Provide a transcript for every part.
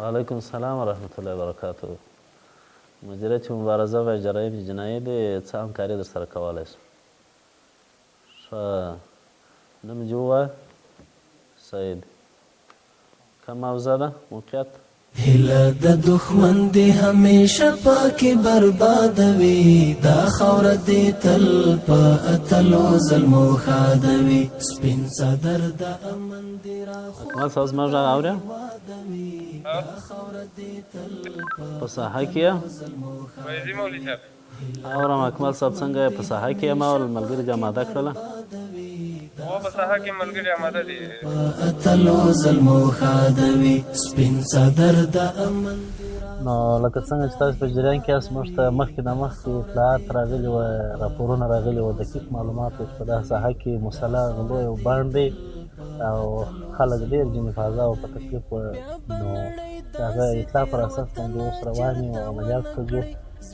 وعلیکم السلام ورحمة الله وبرکاته. مدیریت مبارزه و جرایم جنایی دی، څه همکاري در سره کولی شم؟ ښه، نوم دې ووایه. سعید. کوم موضوع ده؟ موقعیت؟ هله د دښمن دې همیشه پاکې بربادوي، دا خاوره دې تل په اتلو ظلمو ښادوي. سپین څادر د امن دې اکمل صاحب زما غږ اورې؟ په ساحه کې یې؟ ویزي مولوي صاحب اورم. اکمل صاحب څنګه یې؟ په ساحه کې یم او ملګري دې اماده کړله؟ هو په ساحه کې ملګري اماده دي. اتلو ظلمو ښادوي، سپین څادر د امن. نو لکه څنګه چې تاسو په جریان کې یاست، موږ ته مخکې نه مخکې اطلاعات راغلي وه، راپورونه راغلي وه، دقیق معلومات وو چې په دغه ساحه کې مسلح غلو یو بڼ دی او خلک ډېر جنې فضا او په تکلیف وه. نو د هغه اطلاع پر اساس باندې اوس روان یو او عملیات کوو.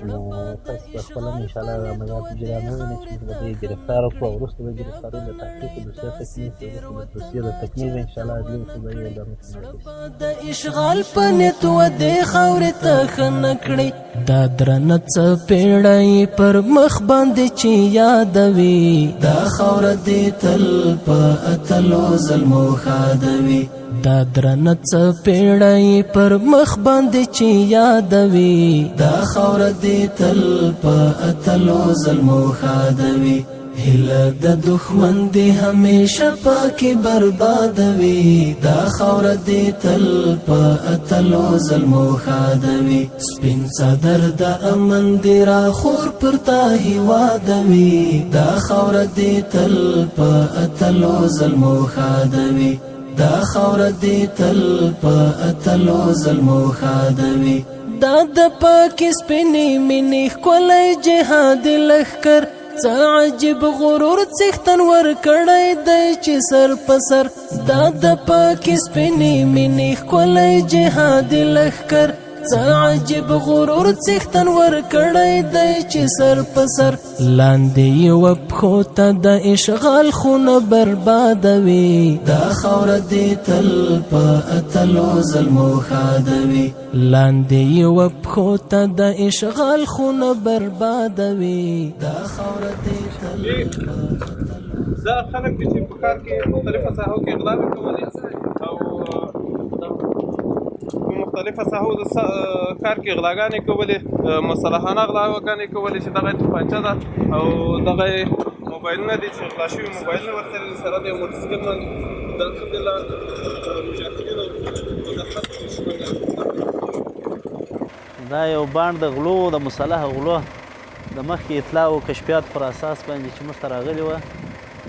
نو تاسو به خپله هم انشاءالله د عملیاتو جریان ووینئ چې موږ به دې ګرفتاره کړو او وروسته به ګرفتارۍ د تحقیق د دوسیه تکمیل شي. وروسته د دوسیې د تکمیل به انشاءالله عدلي فضایي ادارو ته معرفي د اشغال په نیت ودې خاورې ته ښه نه کړې، دا درنه څپېړه پر مخ باندې چې یادوي، دا خاوره دې تل په اتلو ظلمو ښادوي. دا درنه څپېړه پر مخ باندې چې یادوي، دا خاوره دې تل په اتلو ظلمو ښادوي. هله د دښمن دې همیشه پاکې بربادوي، دا خاوره دې تل په اتلو ظلمو ښادوي. سپین څادر د امن دې راخور پر تا هېوادوي، دا خاوره دې تل په اتلو ظلمو ښادوي. دا خاوره دې تل په اتلو ظلمو ښادوي. دا د پاکې سپینې مینې ښکلی جهاد لښکر، څه عجیب غرور څښتن ورکړی دی چې سر په سر. دا د پاکې سپینې مینې ښکلی جهاد لښکر، څه عجیب غرور څښتن ورکړی دی چې سر په سر. لاندې یوه پښو ته د اشغال خونه بربادوي، دا خاوره دې تل په اتلو ظلمو ښادوي. لاندې یوه پښو ته د اشغال خونه بربادوي، دا خاوره دې تل. دا خلک دي چې په کار کې مختلفه ساحو کې اغلاوې کولې او په مختلفه ساحو د کار کې غلاګانې کولې، مسلحانه غلاګانې کولې چې دغه توپنچه ده او دغه موبایلونه دي چې غلا شوي موبایلونه ورسره سره د موټرسایکل باندې د الحمدلله مجاهدینو وضاحت دا یو بانډ د غلو د مسلح غلو د مخکې اطلاع او کشفیات پر اساس باندې چې موږ ته راغلي وه،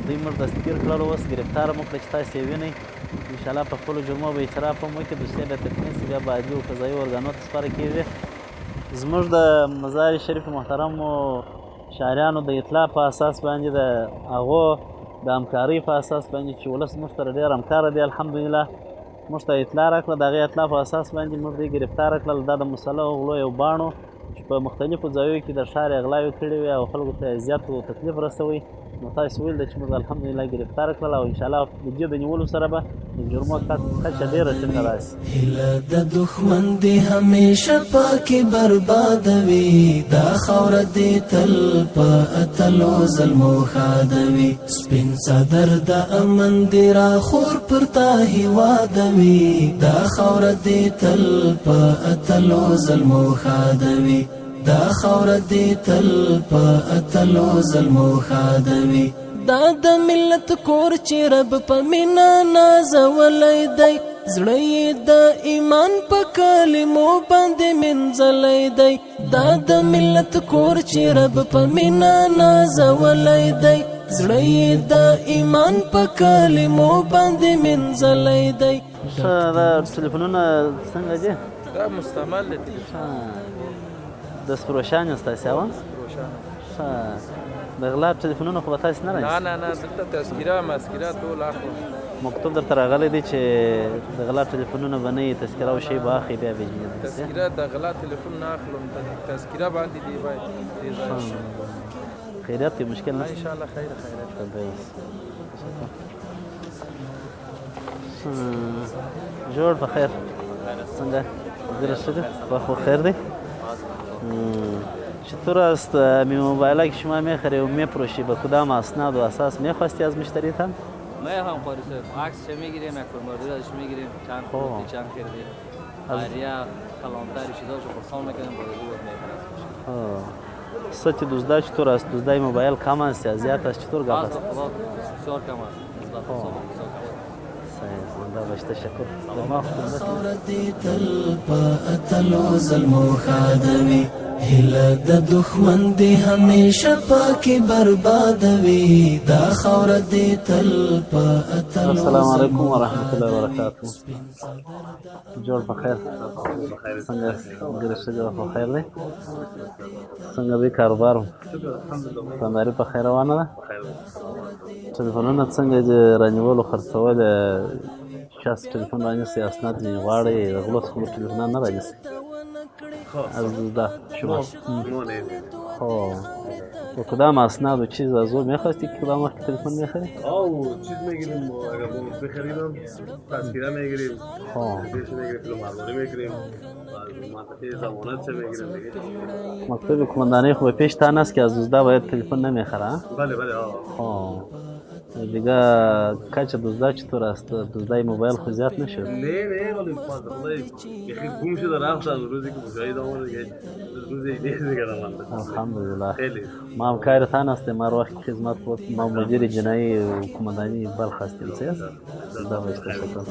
دوی موږ دستګیر کړل، اوس ګرفتاره مو کړه چې تاسې یې وینئ. انشاءالله په خپلو جرمو به اعتراف هم وکړي، دوسیه به تکمیل شي، بیا به عدلي او قضایي ارګانو ته سپاره کېږي. زموږ د مزار شریف محترمو شاعرانو د اطلاع په اساس باندې د هغو د همکارۍ په اساس باندې چې ولس موږ سره ډېر همکاره دی الحمدلله، موږ ته اطلاع راکړه. د هغې اطلاع په اساس باندې موږ دوی ګرفتاره کړل. دا د مسلحو غلو یو باڼو چې په مختلفو ځایو کې د ښار اغلاوې کړې وې او خلکو ته اذیت او تکلیف رسوي. نو تاسې ویل ده چې موږ الحمدلله ګرفتاره کړل او انشاءالله د دې د نیولو سره به د جرمو کچه ډېره ټیټه راشي. هله د دښمن دې همیشه پاکې بربادوي، دا خاوره دې تل په اتلو ظلمو ښادوي. سپین څادر د امن دې راخور پر تا هېوادوي، دا خاوره دې تل په اتلو ظلمو ښادوي. دا خاوره دې تل په اتلو ظلمو ښادوي. دا د ملت کور چې رب په مینا نازولی دی، زړه یې د ایمان په کلمو باندې مینځلی دی. دا د ملت کور چې رب په مینا نازولی دی، زړه یې د ایمان په کلمو باندې مینځلی دی. ښه، دا ټلیفونونه څنګه دي؟ دا مستعمل دي. د سپروشان یاست تاسې؟ اوا ښه، د غلا ټلیفونونه خو به تاسې نه راشي؟ نه دلته تذکیره مسکیره ټول اخلو. مکتوب درته راغلی دی چې د غلا ټلیفونونه به نه وي، تذکیره او شی به اخلي بیا به جنې تذکیره د غلا ټلیفون نه اخلم، تذکیره باندې دی باید خیریت دی، مشکل نه انشاءالله. خیر جوړ په خیر. څنګه گرفته ده؟ با خیر دی؟ چطور است موبایل که شما میخری و میفروشی به کدام اسناد و اساس میخواستی از مشتریتان؟ ما هم قاری صاحب عکس میگیریم، یک فرماردهی ازش میگیریم، چند خورده چند کردیم، آریا کلانتری چیزاشو پرسان میکنیم با دو میخواست. سطح دزدی چطور است؟ دزدی موبایل کم است یا زیاد است؟ چطور گپ است؟ بسیار کم است. زنده باش، تشکر. ما خورتي تل پاتلوز المخادوي هله د دښمن دی همیشه پاکي بربادوي دا خورتي تل پاتلوز. السلام علیکم ورحمة الله وبرکاته. جوړ په خیر. څنګه ګرځې جوړ په خیر دی؟ څنګه دی کاروبار؟ کاروبار په خیر روانه ده؟ ټلیفونونه څنګه رانیول او خرڅول؟ شخص تلفن رانیسي اسناد غواړي د غلو څخه تلفون نه رانیسي. از دزده شما خب و کدام اسناد و چیز از او میخواستی که کدام وقت تلفن میخری؟ چیز میگیریم اگر بونوس بخریدم تذکیره میگیریم بیش میگیریم فیلم مرداری میگیریم منطقه زمانت چه میگیریم دیگه. مکتب کماندانی خوب پیش تان است که از دزده باید تلفن نمیخره؟ بله دیگه کچه دزده چطور است؟ دزده موبایل خود زیاد نشد؟ نه ولی خدای بخیر گم شده رفتن روزی که مجاهد آمده دیگه روزی دیگه رفتن. الحمدلله. خیلی ما هم کار تان هستیم. ما وقت خدمت بود. ما مدیر جنایی و کماندانی بلخ هستیم. سیاست زنده باش، تشکر.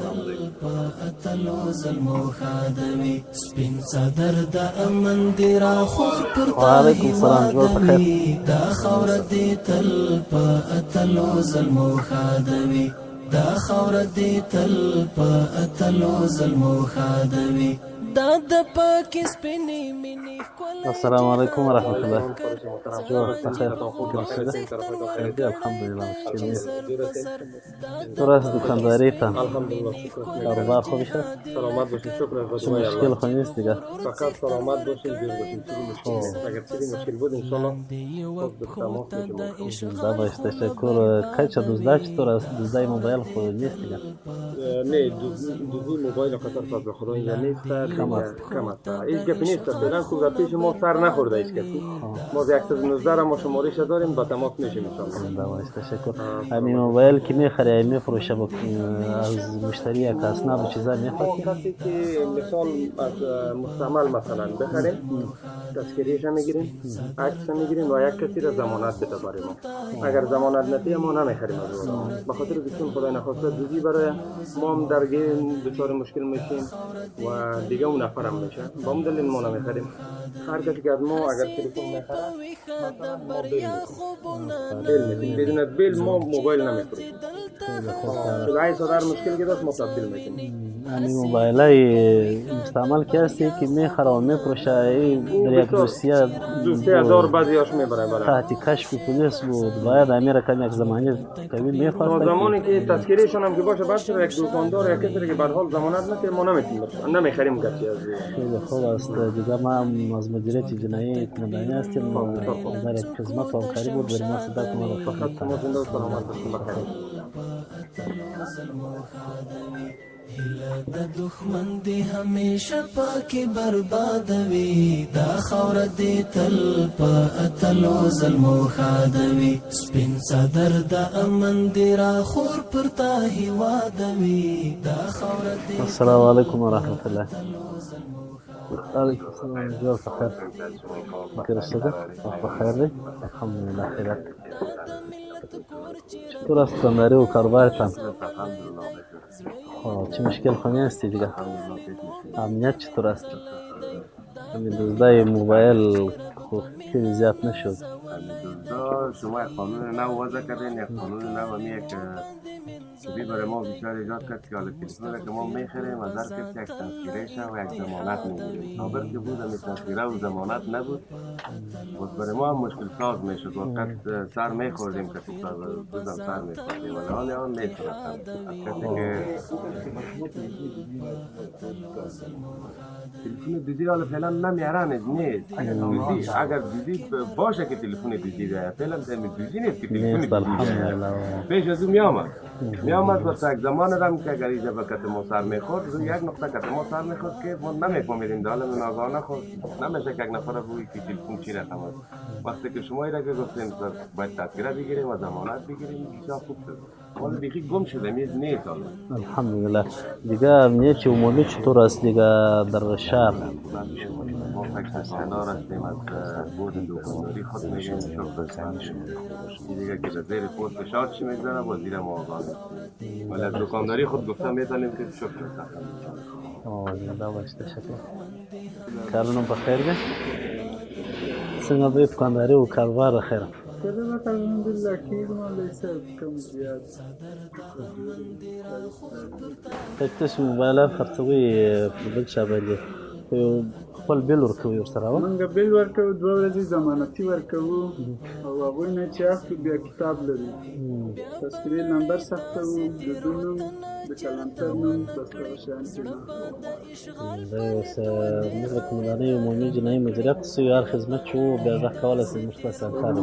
سپین صدر د امن دی را خور پر وعلیکم السلام. جوړ په خیر. دا خور دی تل پاتلوز المخادوي دا خور دی تل پاتلوز المخادوي دا د پاک سپینې مینې السلام علیکم ورحمة الله. جوړ په خیر. ګرځې الحمدلله. چطور است دکانداری تا؟ کاروبار خوبش است؟ سلامت باشید. شکر. چه مشکل خو نیست دیگه؟ فقط سلامت باشید. دیر باشید. اگر چیزی مشکل بود انشالله تماس میشیم. زنده باش، تشکر. کچه دزده چطور است؟ دزده موبایل خو نیست دیگه؟ نه دزدی موبایل خطر فضل خدا اینجا نیست. کم است. هیچ گپی نیست. فعلا خوب در پیش ما سر نخورده هیچ کسی. ما 119 را ما شمارش داریم، با تماس میشیم انشالله. زنده باش، تشکر. همین موبایل که میخری میفروشه از مشتری یک اسناد و چیزا میخواد؟ کسی که مثال از مستعمل مثلا بخریم تذکریش میگیریم، عکس میگیریم و یک کسی را ضمانت بده برای ما. اگر ضمانت نده ما نمیخریم از اون. به خاطر بسیار خدای نخواسته دوزی برای ما هم درگیر دچار مشکل میشیم و دیگه اون نفر هم میشه. با اون دلیل ما نمیخریم. هر کسی که از ما اگر تلفن میخره مثلا ما بیل میدیم. بدون بیل ما موبایل نمیفروشیم. شده صدر مشکل که دست ما تبدیل میکنیم. همین موبایل های مستعمل که هستی که میخره و میفروشه در یک دوسیه دار بعضیاش میبره. تحت کشف پلیس بود. باید امیر کم یک زمانی طویل میخواست. زمانی که تذکیرشون هم که باشه بعد شده یک دکاندار یک کسی که به حال ضمانت نده ما نمیخریم کسی از خیلی خوب است. دیگه ما هم از مدیریت جنایی کماندانی هستیم. در یک خدمت و همکاری بود برای ما صدا کنم. فقط ما زنده و سلامت باشیم. بخیر. هله د دښمن دی همیشه پاکي بربادوي دا خور دی تل پاتلوز المخادوي سپین صدر د امن دی را خور پر تا هیوادوي دا خور دی. السلام علیکم ورحمة الله. علیکم السلام. جوړ په خیر. ګرځې ده په خیر دی؟ الحمدلله. خیرات. چطور است دکانداری و کاروبارتان؟ چه مشکل خو نیستی دیگه؟ امنیت چطور است؟ همین دزده موبایل خو خیلی زیاد نشد. شما یک قانون نو وضع کردین، یک قانون نو همی یک چوبی برای ما بیشتر ایجاد کرد که حالا تلفن که ما میخریم از هر کسی یک تذکیرهش و یک ضمانت میگیریم. نابر که بود همی تذکیره و ضمانت نبود بود برای ما هم مشکل ساز میشد. وقت سر میخوردیم کسی بودم سر میخوردیم ولی حال آن میتونستم از کسی که تلفن دوزی حالا فعلا نمیارن نیست. اگر دوزی باشه که تلفن دوزی ده فعلا دوزی نیست که تلفن دوزی ده. پیش از اون میامد می آمد و تا یک زمان رم که اگر اینجا به کت ما سر میخورد روی یک نقطه کت ما سر میخورد که ما نمیفهمیدیم داله من آگاه خود نمیشه که یک نفر بوی که تلفن چی رقم است. وقتی که شما ایره که گفتیم باید تذکره بگیریم و ضمانت بگیریم بسیار خوب شد. ولی بیخی گم شده نیست حالا. الحمدلله. دیگه امنیت عمومی چطور است دیگه در شهر؟ ما فکر سنار هستیم از بود دوکانداری خود میگیم شغل دیگه که به زیر پوست شاد چی میگذاره با زیر ما آگاه نیستیم. ولی از دوکانداری خود گفتم میتونیم که شغل اوه زنده باش تشکر. کارونم بخیر ده؟ څنګه به دوکانداري او کاروبار خیر؟ خدمات الحمدلله کېږي مولوي صاحب کم زیات تاسو موبایلات خرڅوئ په بل چا باندې خو یو خپل بیل ورکوئ ورسره موږ بیل ورکوو 2 ورځې ضمانتي ورکوو او هغوی نه چې اخلو بیا کتاب لري تذکرې نمبر ثبتوو د دوی نوم د کلانتر نوم بس دغه شیان چې دا اوس موږ د قومندانۍ عمومي جنایي مدیریت سوی هر خدمت چې وو بیا غږ کولی سئ موږ ته اسانتیا ده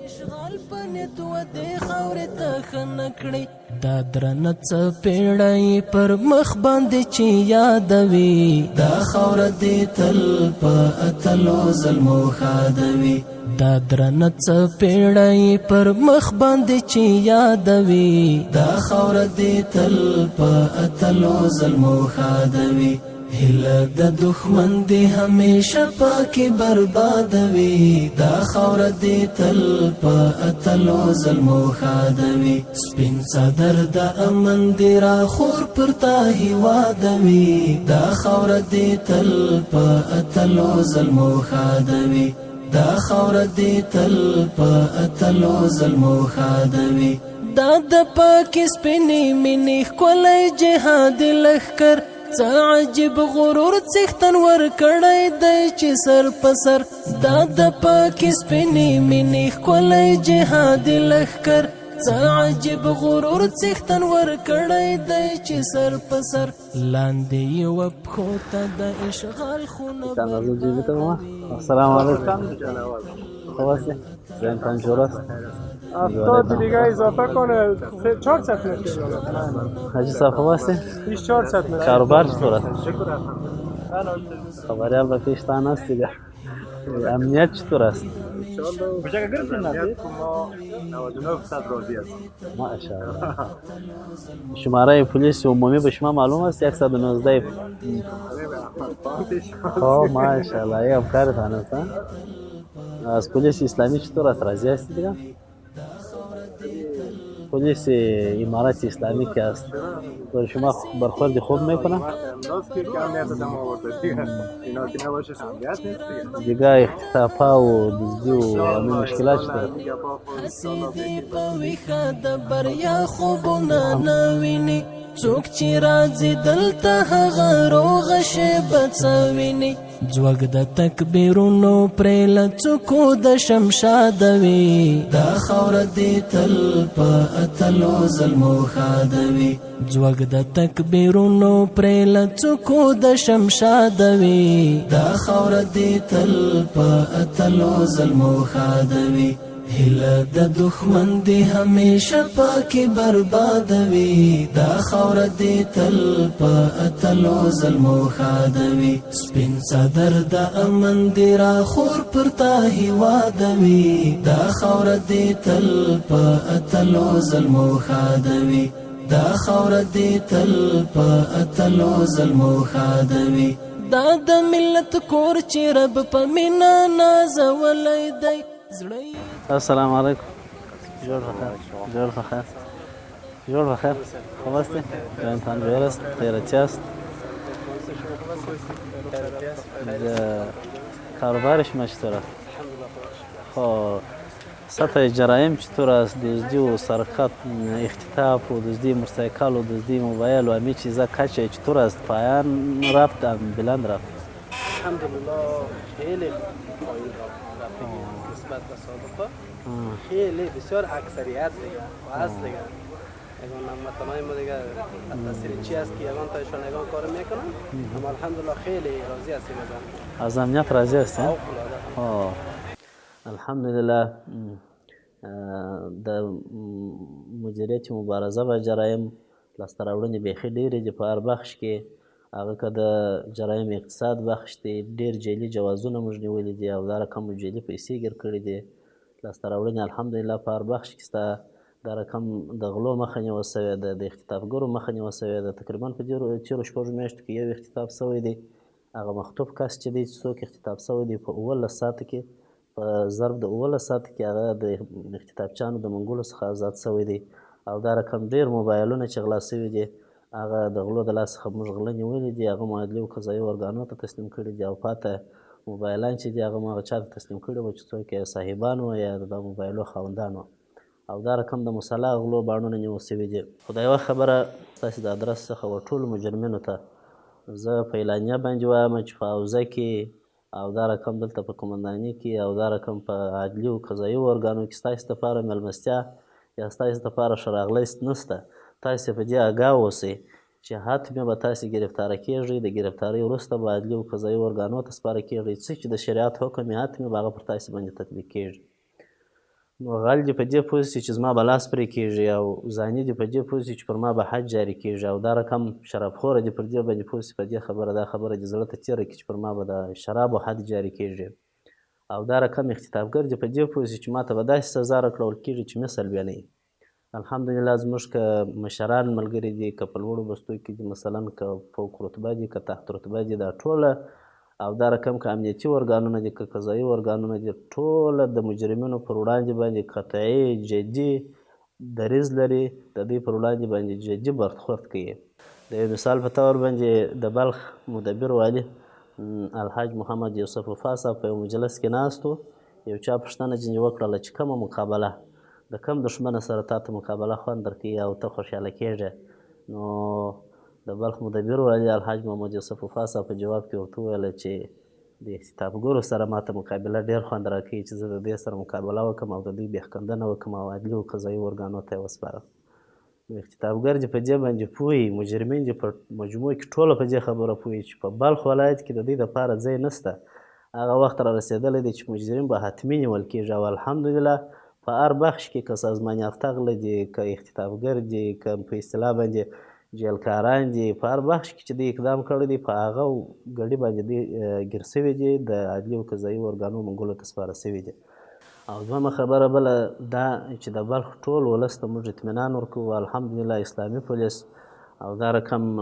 اشغال پنیت و دی خاور ته خنکړي دا درنه څپېړی پر مخ باندې چې یادوي دا خاور دې تل په اتلو ظلمو ښادوي دا درنه څپېړی پر مخ باندې چې یادوي دا خاور دې تل په اتلو ظلمو ښادوي هله د دښمن دې همیشه پاکې بربادوي دا خاوره دې تل په اتلو ظلمو ښادوي سپین څادر د امن دې راخور پر تا هېوادوي دا خاوره دې تل په اتلو ظلمو ښادوي دا خاوره دې تل په اتلو ظلمو ښادوي دا د پاکې سپینې مینې ښکلی جهاد لښکر څه عجیب غرور څښتن ورکړی دی چې سر په سر دا د پاکې سپینې مینې ښکلی جهادي لښکر څه عجیب غرور څښتن ورکړی دی چې سر په سر لاندې یوه پښو ته د اشغال خونه السلام علیکم خواسته زین پنجور است تا دیگه اضافه کنه 4 ساعت میشه حاجی صاحب خواسته 24 ساعت میشه کاروبار چطور است خبریال به پیش تان است دیگه امنیت چطور است بجا گرفتن امنیت ما 99% راضی است ماشاءالله شماره پلیس عمومی به شما معلوم است 119 خب ماشاءالله این افکارتان است از پلیس اسلامی چطور است راضی هستی دیگه پلیس امارات اسلامی که است بر شما برخورد خوب میکنه دیگه اختطافا و دزدی و همین مشکلات چطور څوک چې راځي دلته هغه روغ شي بڅویني ځوګ د تکبیرونو پرې لڅکو د شمشادوي دا خاوره دې تل په اتلو ظلمو ښادوي ځوګ د تکبیرونو پرې لڅکو د شمشادوي دا خاوره دې تل په اتلو ظلمو ښادوي هله د دښمن دې همیشه پاکې بربادوي دا خاوره دې تل په اتلو ظلمو ښادوي سپین څادر د امن دې راخور پر تا هېوادوي دا خاوره دې تل په اتلو ظلمو ښادوي دا خاوره دې تل په اتلو ظلمو ښادوي دا د ملت کور چې رب په مینه نازولی دی السلام علیکم جور بخیر جور بخیر جور بخیر خوب هستی؟ جانتان جور است خیرتی است کاروبار شما چطور است؟ خب سطح جرایم چطور است؟ دزدی و سرقت اختطاف و دزدی موتورسیکل و دزدی موبایل و همه چیزا کچه چطور است؟ پایان رفت بلند رفت؟ الحمدلله خیلی نسبت به سابقه خیلی بسیار اکثریت دیگه و از دیگه اگه هموطنای ما دیگه تاثیر چی است که یگان تایشان یگان کار میکنن اما الحمدلله خیلی راضی هستیم از امنیت راضی هستیم؟ الحمدلله د مدیریت مبارزه به جرایم لاسته راوړنې بیخي ډېرې دي په هر بخش کې هغه که د جرایم اقتصاد بخش دی ډېر جعلي جوازونه موږ نیولي دي او دا رقم جعلي پیسې ګیر کړي دي لاسته راوړنې الحمدلله په هر بخش کې سته دا رقم د غلو مخه نیول سوې ده د اختطافګرو مخه نیول سوې ده تقریبا په تېرو شپږو میاشتو کې یو اختطاف سوی دی هغه مخطوف کس چې دی چې څوک اختطاف سوی دی په 18 ساعته کې په ظرف د 18 ساعته کې هغه د اختطافچیانو د منګولو څخه آزاد سوی دی او دا رقم ډېر موبایلونه چې غلا سوي دي هغه د غلو د لاس څخه موږ غله نیولي دي هغه مو عدلي او قضایي ارګانو ته تسلیم کړي دي او پاته موبایلان چې دي هغه مو هغه چا ته تسلیم کړي وو چې څوک یې صاحبان وو یا د موبایلو خاوندان وو او دا رقم د مسلح غلو باڼونه نیول سوي دي خو دا یوه خبره ستاسې د ادرس څخه و ټولو مجرمینو ته زه په اعلانیه باندې وایم چې په حوزه کې او دا رقم دلته په قمنداني کې او دا رقم په عدلي او قضایي ارګانو کې ستاسې دپاره مېلمستیا یا ستاسې دپاره ښه راغلیست نشته تاسې په دې اګاه اوسئ چې حتمي به تاسې ګرفتاره کېږئ د ګرفتارۍ وروسته به عدلي او قضایي ارګانو ته سپاره کېږئ څه چې د شریعت حکم یې حتمي به هغه پر تاسې باندې تطبیق کېږي نو غل دې په دې پوه سي چې زما به لاس پرې کېږي او زاني دې په دې پوه سي چې پر ما به حد جاري کېږي او دا رقم شرابخوره دې پر دې باندې پوه سي په دې خبره دا خبره دې زړه ته تېره کړي چې پر ما به د شرابو حد جاري کېږي او دا رقم اختطافګر دې په دې پوه سي چې ما ته به داسې سزا راکړول کېږي چې مثل بیا نه وي الحمدلله زموږ که مشران ملګري دي که په لوړو بستو کې دي مثلا که فوق رتبه دي که تحت رتبه دي دا ټوله او دا رقم که امنیتي ارګانونه دي که قضایي ارګانونه دي ټوله د مجرمینو پر وړاندې باندې قطعي جدي دریځ لري د دوی پر وړاندې باندې جدي برخورد کوي د یو مثال په طور باندې د بلخ مدبر والي الحاج محمد یوسف وفا صاحب په یو مجلس کې ناست و یو چا پوښتنه ځینې وکړله چې کومه مقابله د کوم دښمنه سره تا ته مقابله خوند درکوي او ته خوشحاله کېږې نو د بلخ مدبر والي الحاج محمد یوسف وفا صاحب په جواب کې ورته وویله چې د اختطافګرو سره ما ته مقابله ډېر خوند راکوي چې زه د دې سره مقابله وکړم او د دوی بېخکندنه وکړم او عدلي او قضایي ارګانو ته یې وسپارم نو اختطافګر دې په دې باندې پوهوي مجرمین دې په مجموع کې ټوله په دې خبره پوهوي چې په بلخ ولایت کې د دوی دپاره ځای نشته هغه وخت را رسېدلی دی چې مجرم به حتمي نیول کېږي او الحمدلله په هر بخش کې که سازمان یافته غله دي که اختطافګر دي که په اصطلاح باندې جیلکاران دي په هر بخش کې چې دوی اقدام کړی دی په هغه ګډي باندې دوی ګیر سوي دي د عدلي او قضایي ارګانو منګولو ته سپاره سوي دي او دویمه خبره بله دا چې د بلخ ټول ولس ته موږ اطمینان ورکوو الحمدلله اسلامي پولیس او دا رقم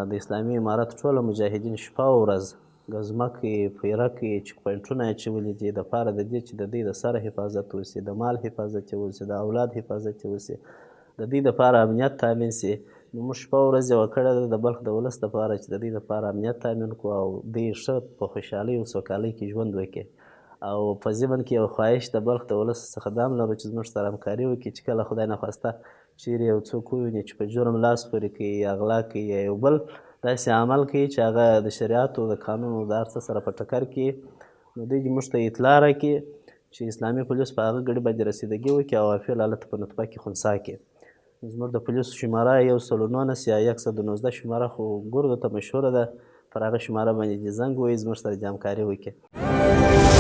د اسلامي امارت ټوله مجاهدین شپه او ورځ ګزمکې پیرکې چک پوینټونه یې اچولي دي دپاره د دې چې د دوی د سره حفاظت وسي د مال حفاظت یې وسي د اولاد حفاظت یې وسي د دوی دپاره امنیت تامین سي نو موږ شپه ورځ یوه کړې ده د بلخ د ولس دپاره چې د دوی دپاره امنیت تامین کړو او دوی ښه په خوشحالۍ او سوکالۍ کې ژوند وکړي او په ضمن کې یو خواهش د بلخ د ولس څخه دا هم لرو چې زموږ سره همکاري وکړي چې کله خدای نخواسته چیرې یو څوک وویني چې په جرم لاس پورې کوي یا غلا کوي یا یو بل داسې عمل کوي چې هغه د شریعت او د قانون او د هر څه سره په ټکر کې نو دوی موږ ته اطلاع راکړي چې اسلامي پولیس په هغه ګډي باندې رسیدګي وکړي او عافیل حالت په نطفه کې خنثی کړي زموږ د پولیسو شماره 119 یا 119 شماره خو ګردو ته مشهوره ده پر هغه شماره باندې دې زنګ ووهي زموږ سره دې همکاري وکړي